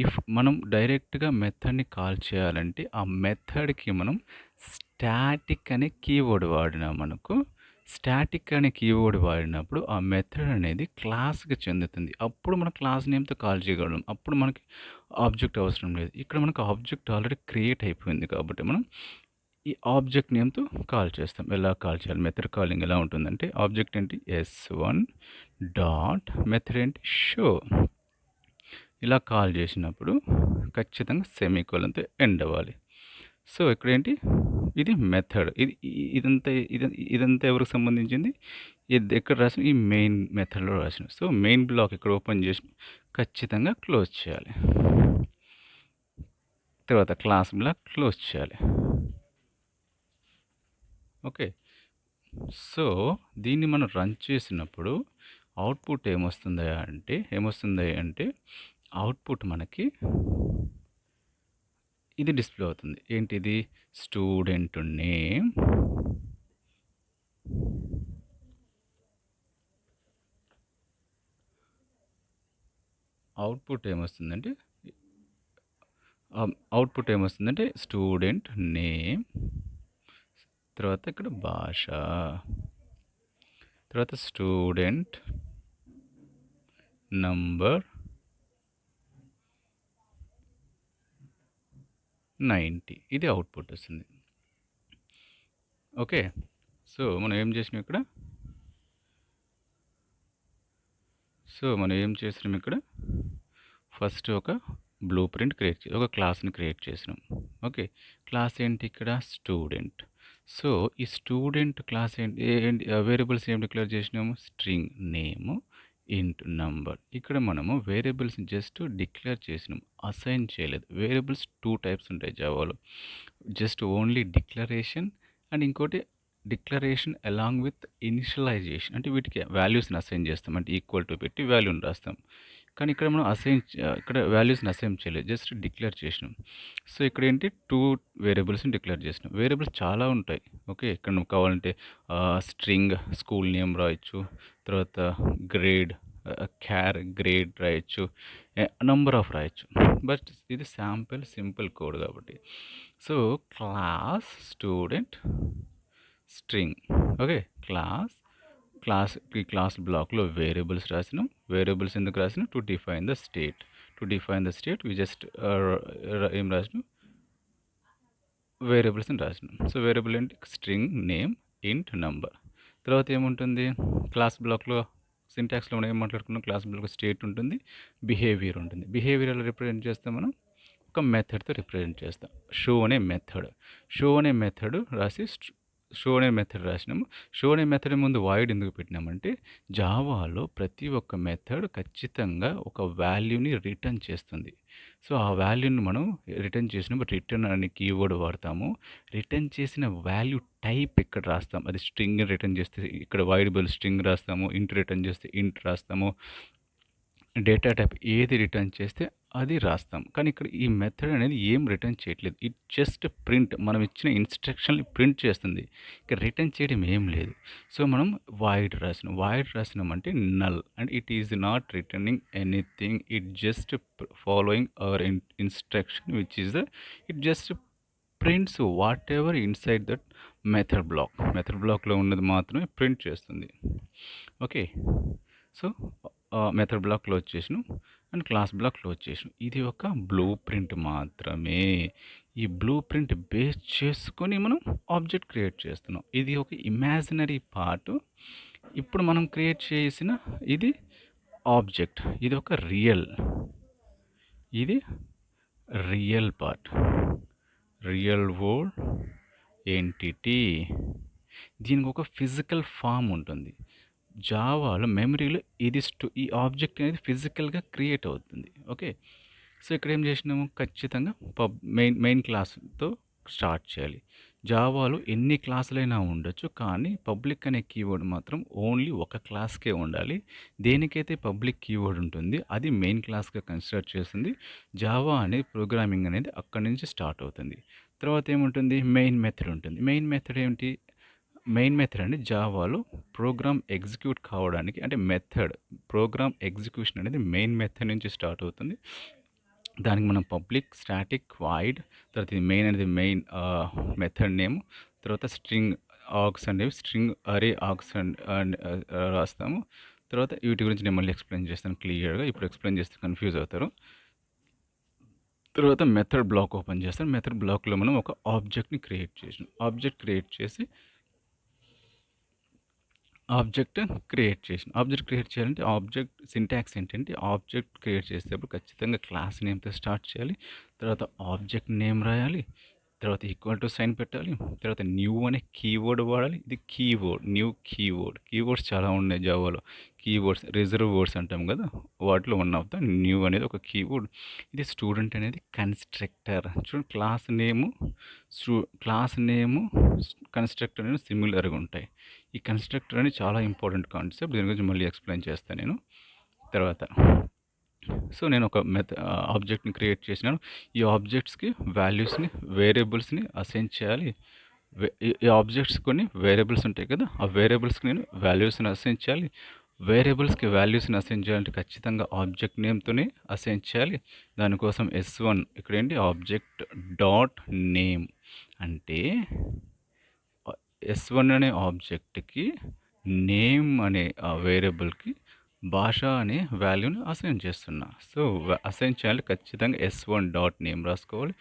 ఇఫ్ మనం డైరెక్ట్గా మెథడ్ని కాల్ చేయాలంటే ఆ మెథడ్కి మనం స్టాటిక్ అనే కీవర్డ్ వాడినామనుకో, స్టాటిక్ అనే కీవర్డ్ వాడినప్పుడు ఆ మెథడ్ అనేది క్లాస్కి చెందుతుంది. అప్పుడు మనం క్లాస్ నేమ్తో కాల్ చేయగలం. అప్పుడు మనకి ఆబ్జెక్ట్ అవసరం లేదు. ఇక్కడ మనకు ఆబ్జెక్ట్ ఆల్రెడీ క్రియేట్ అయిపోయింది కాబట్టి మనం ఈ ఆబ్జెక్ట్ నేమ్తో కాల్ చేస్తాం. ఎలా కాల్ చేయాలి, మెథడ్ కాలింగ్ ఎలా ఉంటుందంటే ఆబ్జెక్ట్ ఏంటి s1 డాట్ మెథడ్ ఏంటి షో. ఇలా కాల్ చేసినప్పుడు ఖచ్చితంగా సెమీకోలన్తో ఎండ్ అవ్వాలి. సో ఇక్కడ ఏంటి, ఇది మెథడ్. ఇదంతా ఎవరికి సంబంధించింది, ఇది ఎక్కడ రాసిన, ఈ మెయిన్ మెథడ్లో రాసిన. సో మెయిన్ బ్లాక్ ఇక్కడ ఓపెన్ చేసి ఖచ్చితంగా క్లోజ్ చేయాలి. తర్వాత క్లాస్ బ్లాక్ క్లోజ్ చేయాలి. ఓకే, సో దీన్ని మనం రన్ చేసినప్పుడు అవుట్పుట్ ఏమొస్తుంది అంటే అవుట్పుట్ మనకి ఇది డిస్ప్లే అవుతుంది. ఏంటిది, స్టూడెంట్ నేమ్ అవుట్పుట్ ఏమొస్తుందంటే స్టూడెంట్ నేమ్, తర్వాత ఇక్కడ భాష, తర్వాత స్టూడెంట్ నంబర్ 90. ఇది అవుట్పుట్ వస్తుంది. ఓకే, సో మనం ఏం చేసినాం ఇక్కడ ఫస్ట్ ఒక బ్లూ ప్రింట్ ఒక క్లాస్ని క్రియేట్ చేసినాం. ఓకే, క్లాస్ ఏంటి ఇక్కడ, స్టూడెంట్. సో ఈ స్టూడెంట్ క్లాస్ ఏంటి వేరియబుల్స్ ఏం డిక్లేర్ చేసినాము, స్ట్రింగ్ నేమ్ ఇంట్ నంబర్. ఇక్కడ మనము వేరియబుల్స్ని జస్ట్ డిక్లేర్ చేసినాం, అసైన్ చేయలేదు. వేరియబుల్స్ 2 టైప్స్ ఉంటాయి జావాలో, జస్ట్ ఓన్లీ డిక్లరేషన్ అండ్ ఇంకోటి డిక్లరేషన్ అలాంగ్ విత్ ఇనిషియలైజేషన్. అంటే వీటికి వాల్యూస్ని అసైన్ చేస్తాం, అంటే ఈక్వల్ టు పెట్టి వాల్యూని రాస్తాం. కానీ ఇక్కడ మనం ఇక్కడ వాల్యూస్ని అసైన్ చేయలేదు, జస్ట్ డిక్లేర్ చేసినాం. సో ఇక్కడ ఏంటి, 2 వేరియబుల్స్ని డిక్లేర్ చేసినాం. వేరియబుల్స్ చాలా ఉంటాయి. ఓకే, ఇక్కడ నువ్వు కావాలంటే స్ట్రింగ్ స్కూల్ నేమ్ రాయొచ్చు, తర్వాత గ్రేడ్ గ్రేడ్ రాయొచ్చు, నంబర్ ఆఫ్ రాయొచ్చు. బట్ ఇది సింపుల్ కోడ్ కాబట్టి. So class student string. Okay, ఈ క్లాస్ బ్లాక్లో వేరియబుల్స్ రాసినాం. వేరియబుల్స్ ఎందుకు రాసినాం, to define the state. We just ఏం రాసినాం, వేరియబుల్స్ని రాసినాం. సో వేరియబుల్ ఏంటి, స్ట్రింగ్ నేమ్ ఇంట్ నంబర్. తర్వాత ఏముంటుంది, క్లాస్ బ్లాక్లో సింటాక్స్లో మనం ఏం మాట్లాడుకున్నాం, క్లాస్ బ్లాక్ స్టేట్ ఉంటుంది, బిహేవియర్ ఉంటుంది. బిహేవియర్ ఎలా రిప్రజెంట్ చేస్తాం, మనం ఒక మెథడ్తో రిప్రజెంట్ చేస్తాం. షో అనే మెథడ్ రాసి షో అనే మెథడ్ రాసినాము. షో అనే మెథడ్ ముందు వాయిడ్ ఎందుకు పెట్టినామంటే జావాలో ప్రతి ఒక్క మెథడ్ ఖచ్చితంగా ఒక వాల్యూని రిటర్న్ చేస్తుంది. సో ఆ వాల్యూని మనం రిటర్న్ చేసినప్పుడు రిటర్న్ అనే కీవర్డ్ వాడతాము. రిటర్న్ చేసిన వాల్యూ టైప్ ఇక్కడ రాస్తాం. అది స్ట్రింగ్ రిటర్న్ చేస్తే ఇక్కడ వైడబుల్ స్ట్రింగ్ రాస్తాము, ఇంట్ రిటర్న్ చేస్తే ఇంట్ రాస్తాము, డేటా టైప్ ఏది రిటర్న్ చేస్తే అది రాస్తాం. కానీ ఇక్కడ ఈ మెథడ్ అనేది ఏం రిటర్న్ చేయట్లేదు, ఇట్ జస్ట్ ప్రింట్, మనం ఇచ్చిన ఇన్స్ట్రక్షన్ని ప్రింట్ చేస్తుంది. ఇక్కడ రిటర్న్ చేయడం ఏం లేదు. సో మనం వాయిడ్ రాసినామంటే null, and it is not returning anything, it just following our instruction which is it just prints whatever inside that method బ్లాక్లో ఉన్నది మాత్రమే ప్రింట్ చేస్తుంది. Okay, so method block close చేసినాం అండ్ క్లాస్ బ్లాక్ క్లోజ్ చేసినాం. ఇది ఒక blueprint మాత్రమే. ఈ బ్లూ ప్రింట్ బేస్ చేసుకొని మనం ఆబ్జెక్ట్ క్రియేట్ చేస్తున్నాం. ఇది ఒక ఇమాజినరీ పార్ట్. ఇప్పుడు మనం క్రియేట్ చేసిన ఇది ఆబ్జెక్ట్, ఇది ఒక real part, real world entity. దీనికి ఒక ఫిజికల్ ఫామ్ ఉంటుంది. జావాలో మెమరీలో ఈ ఆబ్జెక్ట్ అనేది ఫిజికల్గా క్రియేట్ అవుతుంది. ఓకే, సో ఇక్కడ ఏం చేసినాము, ఖచ్చితంగా మెయిన్ క్లాస్తో స్టార్ట్ చేయాలి. జావాలో ఎన్ని క్లాసులైనా ఉండొచ్చు. కానీ పబ్లిక్ అనే కీవర్డ్ మాత్రం ఓన్లీ ఒక క్లాస్‌కే ఉండాలి. దేనికైతే పబ్లిక్ కీవర్డ్ ఉంటుంది అది మెయిన్ క్లాస్‌గా కన్సిడర్ చేస్తుంది. జావా అనే ప్రోగ్రామింగ్ అనేది అక్కడి నుంచి స్టార్ట్ అవుతుంది. తర్వాత ఏముంటుంది? మెయిన్ మెథడ్ ఉంటుంది. మెయిన్ మెథడ్ ఏంటి? మెయిన్ మెథడ్ అంటే జావాలో ప్రోగ్రామ్ ఎగ్జిక్యూట్ కావడానికి అంటే ప్రోగ్రామ్ ఎగ్జిక్యూషన్ అనేది మెయిన్ మెథడ్ నుంచి స్టార్ట్ అవుతుంది. దానికి మనం పబ్లిక్, స్టాటిక్, వాయిడ్, తర్వాత ఇది మెయిన్ అనేది మెయిన్ మెథడ్ నేమ్, తర్వాత స్ట్రింగ్ ఆర్గ్స్ అనేవి స్ట్రింగ్ అరే ఆర్గ్స్ అండ్ రాస్తాము. తర్వాత వీటి గురించి నేను మళ్ళీ ఎక్స్ప్లెయిన్ చేస్తాను క్లియర్గా. ఇప్పుడు ఎక్స్ప్లెయిన్ చేస్తే కన్ఫ్యూజ్ అవుతారు. తర్వాత మెథడ్ బ్లాక్ ఓపెన్ చేస్తాను. మెథడ్ బ్లాక్లో మనం ఒక ఆబ్జెక్ట్ని క్రియేట్ చేసాం. ఆబ్జెక్ట్ క్రియేట్ చేసి ఆబ్జెక్ట్ క్రియేట్ చేయాలంటే ఆబ్జెక్ట్ సింటాక్స్ ఏంటంటే ఆబ్జెక్ట్ క్రియేట్ చేసేటప్పుడు ఖచ్చితంగా క్లాస్ నేమ్తో స్టార్ట్ చేయాలి. తర్వాత ఆబ్జెక్ట్ నేమ్ రాయాలి. తర్వాత ఈక్వల్ టు సైన్ పెట్టాలి. తర్వాత న్యూ అనే కీవర్డ్ వాడాలి. ఇది న్యూ కీవర్డ్స్ చాలా ఉన్నాయి జావాలో. కీవర్డ్స్ రిజర్వ్ వర్డ్స్ అంటాం కదా, వాటిలో వన్ ఆఫ్ ద న్యూ అనేది ఒక కీవర్డ్. ఇది స్టూడెంట్ అనేది కన్స్ట్రక్టర్. చూడండి, క్లాస్ నేము కన్స్ట్రక్టర్ అనేది సిమిలర్గా ఉంటాయి. ఈ కన్స్ట్రక్టర్ అనేది చాలా ఇంపార్టెంట్ కాన్సెప్ట్. దీని గురించి మళ్ళీ ఎక్స్ప్లెయిన్ చేస్తాను నేను తర్వాత. సో నేను ఒక ఆబ్జెక్ట్ని క్రియేట్ చేసినాను. ఈ ఆబ్జెక్ట్స్కి వాల్యూస్ని, వేరియబుల్స్ని అసైన్ చేయాలి. ఈ ఆబ్జెక్ట్స్ కొన్ని వేరియబుల్స్ ఉంటాయి కదా, ఆ వేరియబుల్స్కి నేను వాల్యూస్ని అసైన్ చేయాలి. వేరియబుల్స్కి వాల్యూస్ని అసైన్ చేయాలంటే ఖచ్చితంగా ఆబ్జెక్ట్ నేమ్తోనే అసైన్ చేయాలి. దానికోసం S1 ఇక్కడ ఏంటి ఆబ్జెక్ట్ డాట్ నేమ్ అంటే S1 అనే ఆబ్జెక్ట్కి నేమ్ అనే వేరియబుల్కి భాష అనే వాల్యూని అసైన్ చేస్తున్నా. సో అసైన్ చేయాలి ఖచ్చితంగా S1 డాట్ నేమ్ రాసుకోవాలి,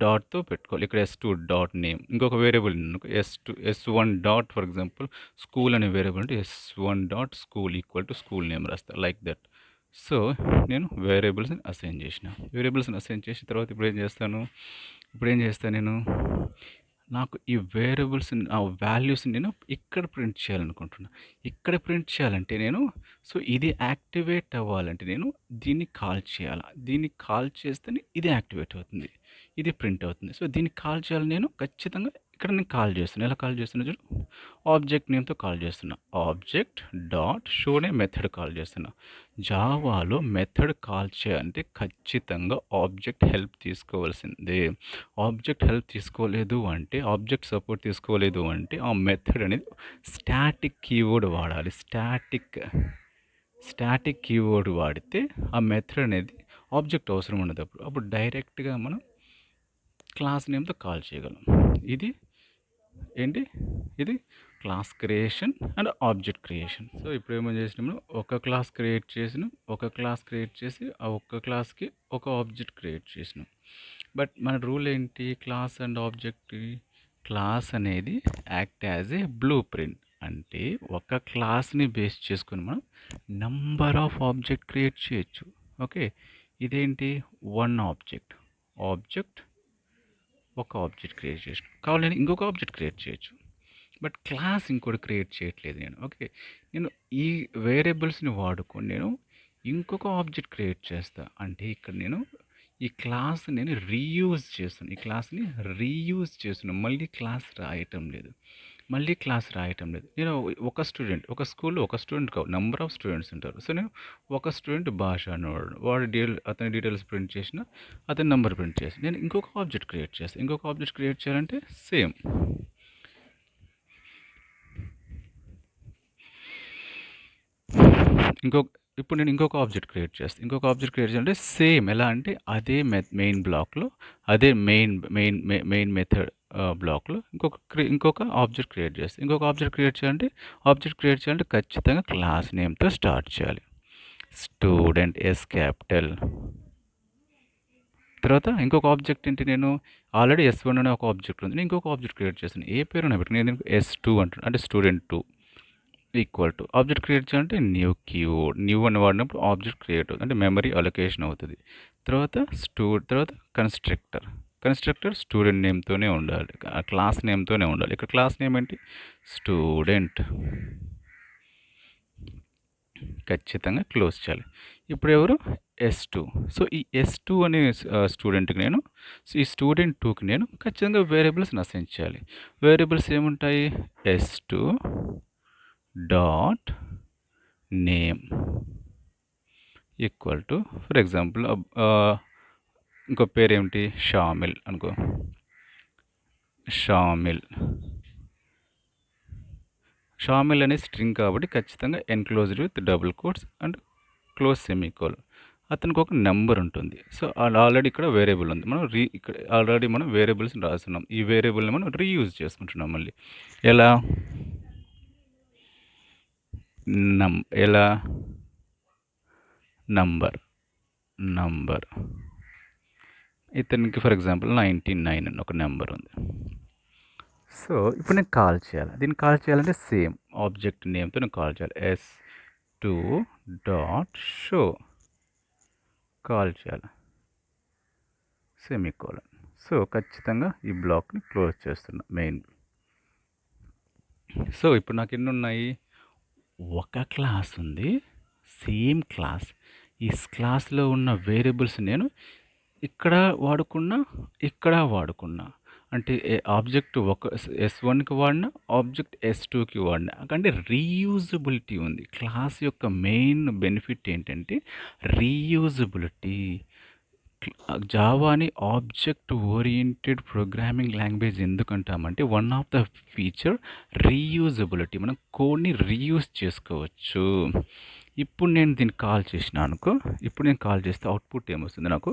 డాట్తో పెట్టుకోవాలి. ఇక్కడ S2 డాట్ నేమ్ ఇంకొక variable S1 dot for example school అనే వేరియబుల్ అంటే S1 dot school equal to school name రాస్తా లైక్ దట్. సో నేను వేరియబుల్స్ని అసైన్ చేసిన తర్వాత ఇప్పుడు ఏం చేస్తాను నేను నాకు ఈ వేరియబుల్స్ ఆ వాల్యూస్ నేను ఇక్కడ ప్రింట్ చేయాలనుకుంటున్నా. ఇక్కడ ప్రింట్ చేయాలంటే నేను ఇది యాక్టివేట్ అవ్వాలంటే నేను దీన్ని కాల్ చేయాలి. దీన్ని కాల్ చేస్తేనే ఇది యాక్టివేట్ అవుతుంది, ఇది ప్రింట్ అవుతుంది. సో దీన్ని కాల్ చేయాలి నేను ఖచ్చితంగా. ఇక్కడ నేను కాల్ చేస్తున్నా. ఎలా కాల్ చేస్తున్నా చూడు, ఆబ్జెక్ట్ నేమ్తో కాల్ చేస్తున్నా. ఆబ్జెక్ట్ డాట్ షోనే మెథడ్ కాల్ చేస్తున్నా. జావాలో మెథడ్ కాల్ చేయాలంటే ఖచ్చితంగా ఆబ్జెక్ట్ హెల్ప్ తీసుకోవాల్సిందే. ఆబ్జెక్ట్ హెల్ప్ తీసుకోలేదు అంటే, ఆబ్జెక్ట్ సపోర్ట్ తీసుకోలేదు అంటే ఆ మెథడ్ అనేది స్టాటిక్ కీవర్డ్ వాడాలి. స్టాటిక్ కీవర్డ్ వాడితే ఆ మెథడ్ అనేది ఆబ్జెక్ట్ అవసరం ఉండదు. అప్పుడు డైరెక్ట్గా మనం క్లాస్ నేమ్తో కాల్ చేయగలం. ఇది class creation and object creation. So ఇప్పుడు ఏమో చేసినాము, ఒక క్లాస్ క్రియేట్ చేసి ఆ ఒక్క క్లాస్కి ఒక ఆబ్జెక్ట్ క్రియేట్ చేసినాం. బట్ మన రూల్ ఏంటి? క్లాస్ అండ్ ఆబ్జెక్ట్ క్లాస్ అనేది act as a blue print. అంటే ఒక క్లాస్ని బేస్ చేసుకుని మనం నంబర్ ఆఫ్ ఆబ్జెక్ట్ క్రియేట్ చేయొచ్చు. ఓకే, ఇదేంటి వన్ ఆబ్జెక్ట్ ఒక ఆబ్జెక్ట్ క్రియేట్ చేసిన, కావాలని ఇంకొక ఆబ్జెక్ట్ క్రియేట్ చేయొచ్చు. బట్ క్లాస్ ఇంకోటి క్రియేట్ చేయట్లేదు నేను. ఓకే, నేను ఈ వేరియబుల్స్ని వాడుకొని నేను ఇంకొక ఆబ్జెక్ట్ క్రియేట్ చేస్తా. అంటే ఇక్కడ నేను ఈ క్లాస్ నేను రీయూజ్ చేస్తున్నాను. మళ్ళీ క్లాస్ రాయటం లేదు. నేను ఒక స్కూల్లో ఒక స్టూడెంట్ కావు, నెంబర్ ఆఫ్ స్టూడెంట్స్ ఉంటారు. సో నేను ఒక స్టూడెంట్ భాష అనేవాడు అతని డీటెయిల్స్ ప్రింట్ చేసిన, అతని నెంబర్ ప్రింట్ చేసి నేను ఇంకొక ఆబ్జెక్ట్ క్రియేట్ చేస్తాను. ఇంకొక ఆబ్జెక్ట్ క్రియేట్ చేయాలంటే సేమ్ ఇప్పుడు నేను ఇంకొక ఆబ్జెక్ట్ క్రియేట్ చేయాలంటే సేమ్ ఎలా అంటే అదే మెయిన్ బ్లాక్లో, అదే మెయిన్ మెథడ్ బ్లాక్లో ఇంకొక ఆబ్జెక్ట్ క్రియేట్ చేస్తాను. ఇంకొక ఆబ్జెక్ట్ క్రియేట్ చేయాలంటే ఖచ్చితంగా క్లాస్ నేమ్తో స్టార్ట్ చేయాలి. Student S capital. తర్వాత ఇంకొక ఆబ్జెక్ట్ ఏంటి, నేను ఆల్రెడీ S1 అనే ఒక ఆబ్జెక్ట్ ఉంది, నేను ఇంకొక ఆబ్జెక్ట్ క్రియేట్ చేస్తాను. ఏ పేరు పెట్టి నేను S2 అంటాను, అంటే student 2 equal to object create చేయాలంటే న్యూ అని వాడినప్పుడు ఆబ్జెక్ట్ క్రియేట్ అవుతుంది, అంటే మెమరీ అలొకేషన్ అవుతుంది. తర్వాత కన్స్ట్రక్టర్ స్టూడెంట్ నేమ్తోనే ఉండాలి, క్లాస్ నేమ్తోనే ఉండాలి. ఇక్కడ క్లాస్ నేమ్ ఏంటి? స్టూడెంట్. ఖచ్చితంగా క్లోజ్ చేయాలి. ఇప్పుడు S2. సో, ఈ S2 అనే స్టూడెంట్‌కి నేను ఈ స్టూడెంట్ 2కి నేను ఖచ్చితంగా వేరియబుల్స్‌ని అసైన్ చేయాలి. వేరియబుల్స్ ఏముంటాయి? S2 dot name equal to for example ఇంకో పేరేమిటి? షామిల్ అనుకో. షామిల్. షామిల్ అనే స్ట్రింగ్ కాబట్టి ఖచ్చితంగా enclosed with double quotes and close semicolon. అతనికి ఒక నెంబర్ ఉంటుంది. సో, ఆల్రెడీ ఇక్కడ వేరియబుల్ ఉంది. మనం ఇక్కడ ఆల్రెడీ మనం వేరియబుల్స్‌ని రాస్తున్నాం. ఈ వేరియబుల్‌ని మనం రీయూజ్ చేసుకుంటున్నాం మళ్ళీ. ఎలా? ఎలా? నంబర్. ఇతనికి ఫర్ ఎగ్జాంపుల్ 99 అని ఒక నెంబర్ ఉంది. సో, ఇప్పుడు నేను కాల్ చేయాలి. దీన్ని కాల్ చేయాలంటే సేమ్ ఆబ్జెక్ట్ నేమ్‌తో నేను కాల్ చేయాలి. S2 డాట్ షో కాల్ చేయాలి. సెమీకోలన్. సో, ఖచ్చితంగా ఈ బ్లాక్‌ని క్లోజ్ చేస్తున్నా మెయిన్. సో, ఇప్పుడు నాకు ఎన్నున్నాయి? ఒక క్లాస్ ఉంది. Same class. ఈ క్లాస్‌లో ఉన్న వేరియబుల్స్ నేను ఇక్కడ వాడుకున్నా, ఇక్కడ వాడుకున్నా. అంటే ఆబ్జెక్ట్ S1కి వాడినా, ఆబ్జెక్ట్ S2కి వాడినా. అంటే రీయూజబిలిటీ ఉంది. క్లాస్ యొక్క మెయిన్ బెనిఫిట్ ఏంటంటే రీయూజబిలిటీ. జావాని ఆబ్జెక్ట్ ఓరియంటెడ్ ప్రోగ్రామింగ్ లాంగ్వేజ్ ఎందుకంటామంటే one of the feature reusability. మనం కోడ్ని రీయూజ్ చేసుకోవచ్చు. ఇప్పుడు నేను దీన్ని కాల్ చేసిన అనుకో. ఇప్పుడు నేను కాల్ చేస్తే అవుట్పుట్ ఏమొస్తుంది నాకు?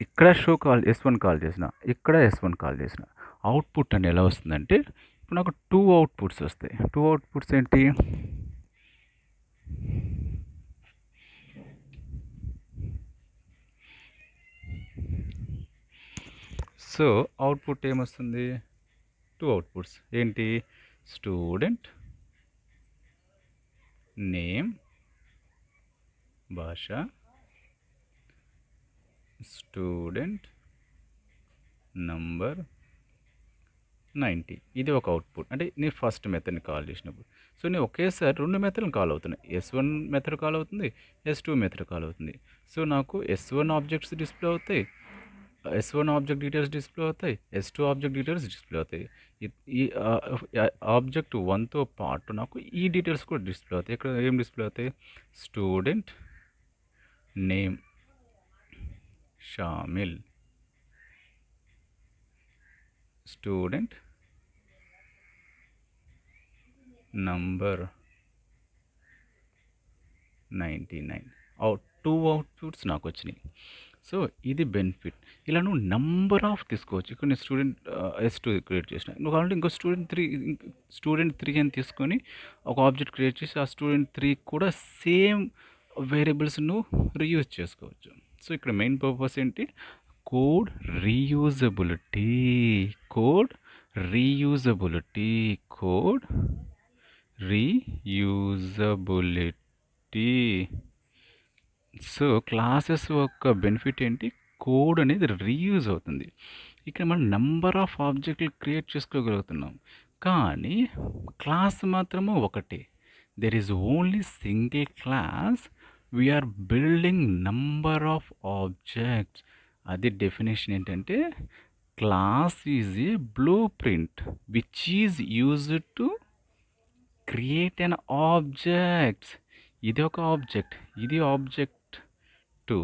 ఇక్కడ S1 కాల్ చేసిన, ఇక్కడ S1 కాల్ చేసిన. అవుట్పుట్ అని ఎలా వస్తుందంటే ఇప్పుడు నాకు 2 అవుట్పుట్స్ వస్తాయి. 2 అవుట్పుట్స్ ఏంటి? సో, అవుట్పుట్ ఏమొస్తుంది? 2 అవుట్పుట్స్ ఏంటి? స్టూడెంట్ నేమ్ భాష, స్టూడెంట్ నంబర్ 90. ఇది ఒక అవుట్పుట్. అంటే నేను ఫస్ట్ మెథడ్ని కాల్ చేసినప్పుడు. సో, నేను ఒకేసారి 2 మెథడ్లు కాల్ అవుతున్నాయి. S1 మెథడ్ కాల్ అవుతుంది, S2 మెథడ్ కాల్ అవుతుంది. సో, నాకు S1 ఆబ్జెక్ట్స్ డిస్ప్లే అవుతాయి, S1 ఆబ్జెక్ట్ డీటెయిల్స్ డిస్ప్లే అవుతాయి, S2 ఆబ్జెక్ట్ డీటెయిల్స్ డిస్ప్లే అవుతాయి. ఈ ఆబ్జెక్ట్ 1తో పాటు నాకు ఈ డీటెయిల్స్ కూడా డిస్ప్లే అవుతాయి. ఇక్కడ ఏం డిస్ప్లే అవుతాయి? Student name షామిల్, student number 99. 2 outputs నాకు వచ్చినాయి. సో, ఇది బెనిఫిట్. ఇలా నువ్వు నంబర్ ఆఫ్ తీసుకోవచ్చు. ఇక్కడ నేను స్టూడెంట్ S2 క్రియేట్ చేసిన. నువ్వు కావాలంటే ఇంకో స్టూడెంట్ 3 అని తీసుకొని ఒక ఆబ్జెక్ట్ క్రియేట్ చేసి ఆ స్టూడెంట్ 3 కూడా సేమ్ వేరియబుల్స్ నువ్వు రీయూజ్ చేసుకోవచ్చు. సో, ఇక్కడ మెయిన్ పర్పస్ ఏంటి? Code reusability. Code reusability. Code reusability. So, classes యొక్క బెనిఫిట్ ఏంటి? కోడ్ అనేది రీయూజ్ అవుతుంది. ఇక్కడ మనం నంబర్ ఆఫ్ ఆబ్జెక్టులు క్రియేట్ చేసుకోగలుగుతున్నాం. కానీ క్లాస్ మాత్రము ఒకటే. There is only single class. We are building number of objects. అది డెఫినేషన్ ఏంటంటే class is a blueprint which is used to create an objects. ఇది ఒక ఆబ్జెక్ట్, ఇది ఆబ్జెక్ట్ 2.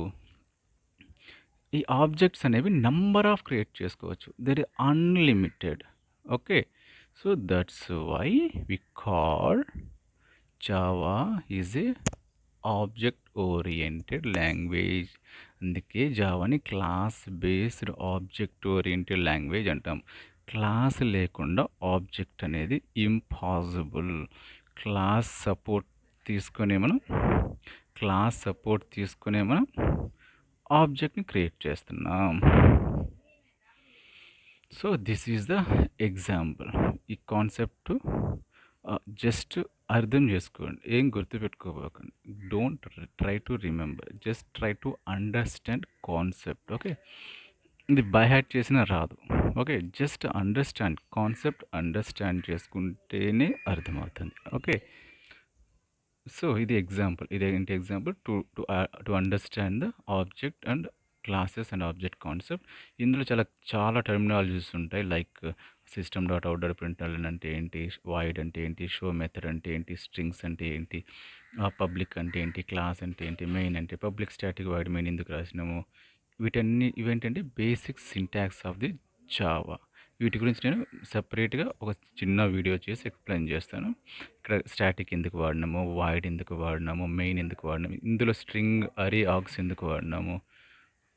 ఈ ఆబ్జెక్ట్స్ అనేవి నంబర్ ఆఫ్ క్రియేట్ చేసుకోవచ్చు. There is unlimited. Okay. So that's why we call Java is a object oriented language. అందుకే జావాని class based object oriented language అంటాం. Class లేకుండా ఆబ్జెక్ట్ అనేది ఇంపాసిబుల్. క్లాస్ సపోర్ట్ తీసుకునే మనం ఆబ్జెక్ట్ని క్రియేట్ చేస్తున్నాం. So this is the example. ఈ కాన్సెప్ట్ జస్ట్ అర్థం చేసుకోండి, ఏం గుర్తుపెట్టుకోబోకండి. Don't try to remember, just try to understand concept. Okay, ఇది బై హ్యాట్ చేసినా రాదు. Okay, just understand concept, understand చేసుకుంటేనే అర్థమవుతుంది. ఓకే. సో ఇది ఎగ్జాంపుల్. ఇదేంటి example to understand the object and classes and object concept. ఇందులో చాలా టెర్మినాలజీస్ ఉంటాయి. Like system dot out dot println అంటే ఏంటి? వాయిడ్ అంటే ఏంటి? షో మెథడ్ అంటే ఏంటి? స్ట్రింగ్స్ అంటే ఏంటి? పబ్లిక్ అంటే ఏంటి? క్లాస్ అంటే ఏంటి? మెయిన్ అంటే పబ్లిక్ స్టాటిక్ వాయిడ్ మెయిన్ ఎందుకు రాసినాము? ఇవేంటంటే basic syntax of the Java. వీటి గురించి నేను సెపరేట్‌గా ఒక చిన్న వీడియో చేసి ఎక్స్‌ప్లెయిన్ చేస్తాను. ఇక్కడ స్టాటిక్ ఎందుకు వాడినాము, వాయిడ్ ఎందుకు వాడినాము, మెయిన్ ఎందుకు వాడినాము, ఇందులో స్ట్రింగ్, అరే, ఆర్గ్స్ ఎందుకు వాడినాము,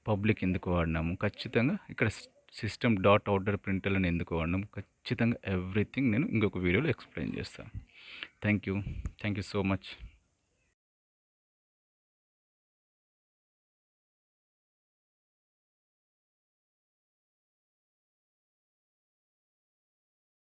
పబ్లిక్ ఎందుకు వాడినాము, ఖచ్చితంగా ఇక్కడ సిస్టమ్ డాట్ అవుటర్ ప్రింట్ఎల్ఎన్ ఎందుకు వాడినాము, ఖచ్చితంగా ఎవ్రీథింగ్ నేను ఇంకొక వీడియోలో ఎక్స్‌ప్లెయిన్ చేస్తాను. Thank you. Thank you so much.